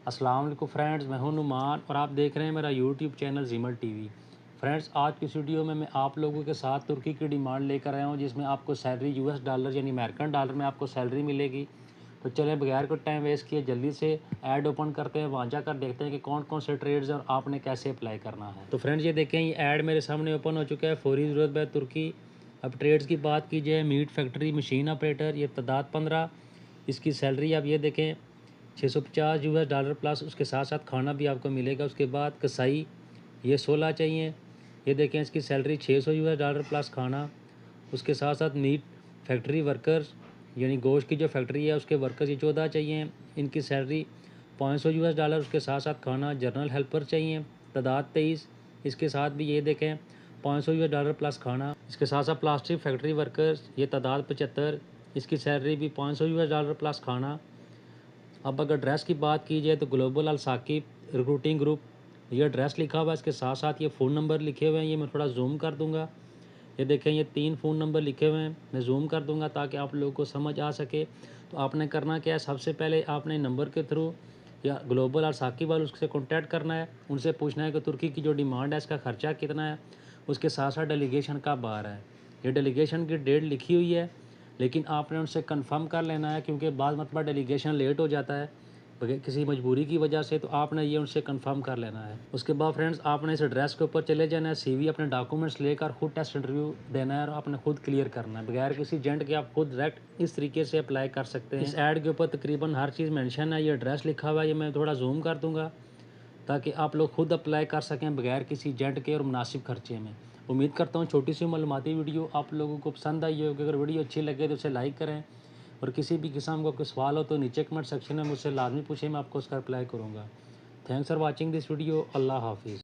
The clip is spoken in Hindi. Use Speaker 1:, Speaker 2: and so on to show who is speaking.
Speaker 1: अस्सलाम वालेकुम फ्रेंड्स, मैं हूं नुमान और आप देख रहे हैं मेरा यूट्यूब चैनल ज़ीमल टीवी। फ्रेंड्स, आज की इस वीडियो में मैं आप लोगों के साथ तुर्की की डिमांड लेकर आया हूं, जिसमें आपको सैलरी यूएस डॉलर यानी अमेरिकन डॉलर में आपको सैलरी मिलेगी। तो चलें बगैर कोई टाइम वेस्ट किए जल्दी से ऐड ओपन करते हैं, वहाँ जाकर देखते हैं कि कौन कौन से ट्रेड्स हैं और आपने कैसे अप्लाई करना है। तो फ्रेंड्स, ये देखें, ये ऐड मेरे सामने ओपन हो चुका है। फौरी ज़रूरत बाय तुर्की। अब ट्रेड्स की बात की जाए, मीट फैक्ट्री मशीन ऑपरेटर, ये तादाद 15। इसकी सैलरी आप ये देखें, 650 यूएस डॉलर प्लस, उसके साथ साथ खाना भी आपको मिलेगा। उसके बाद कसाई, ये 16 चाहिए। ये देखें, इसकी सैलरी 600 यूएस डॉलर प्लस खाना। उसके साथ साथ मीट फैक्ट्री वर्कर्स यानी गोश्त की जो फैक्ट्री है उसके वर्कर्स, ये 14 चाहिए। इनकी सैलरी 500 यूएस डॉलर, उसके साथ साथ खाना। जर्नल हेल्पर चाहिए, तादाद 23। इसके साथ भी ये देखें, 500 यूएस डॉलर प्लस खाना। इसके साथ साथ प्लास्टिक फैक्ट्री वर्कर्स, ये तादाद 75। इसकी सैलरी भी 500 यूएस डॉलर प्लस खाना। अब अगर एड्रेस की बात की जाए तो ग्लोबल अल साकिब रिक्रूटिंग ग्रुप, ये एड्रेस लिखा हुआ है। इसके साथ साथ ये फ़ोन नंबर लिखे हुए हैं, ये मैं थोड़ा जूम कर दूंगा। ये देखें, ये 3 फ़ोन नंबर लिखे हुए हैं, मैं जूम कर दूंगा ताकि आप लोगों को समझ आ सके। तो आपने करना क्या है, सबसे पहले आपने नंबर के थ्रू या ग्लोबल और साकिब वाले उससे कॉन्टैक्ट करना है। उनसे पूछना है कि तुर्की की जो डिमांड है इसका ख़र्चा कितना है, उसके साथ साथ डेलीगेशन कब आ रहा है। ये डेलीगेशन की डेट लिखी हुई है, लेकिन आपने उनसे कंफर्म कर लेना है, क्योंकि बाद मतलब डेलीगेशन लेट हो जाता है किसी मजबूरी की वजह से। तो आपने ये उनसे कंफर्म कर लेना है। उसके बाद फ्रेंड्स, आपने इस एड्रेस के ऊपर चले जाना है, सीवी अपने डॉक्यूमेंट्स लेकर खुद टेस्ट इंटरव्यू देना है और आपने खुद क्लियर करना है बगैर किसी एजेंट के। आप खुद डायरेक्ट इस तरीके से अप्लाई कर सकते हैं। इस ऐड के ऊपर तकरीबन हर चीज़ मेंशन है, ये एड्रेस लिखा हुआ है, ये मैं थोड़ा जूम कर दूंगा ताकि आप लोग खुद अप्लाई कर सकें बगैर किसी एजेंट के और मुनासिब खर्चे में। उम्मीद करता हूँ छोटी सी मालूमाती वीडियो आप लोगों को पसंद आई होगी। अगर वीडियो अच्छी लगे तो उसे लाइक करें और किसी भी किस्म का कोई सवाल हो तो नीचे कमेंट सेक्शन में मुझसे लाजमी पूछें, मैं आपको उसका रिप्लाई करूँगा। Thanks for watching this video. अल्लाह हाफिज़।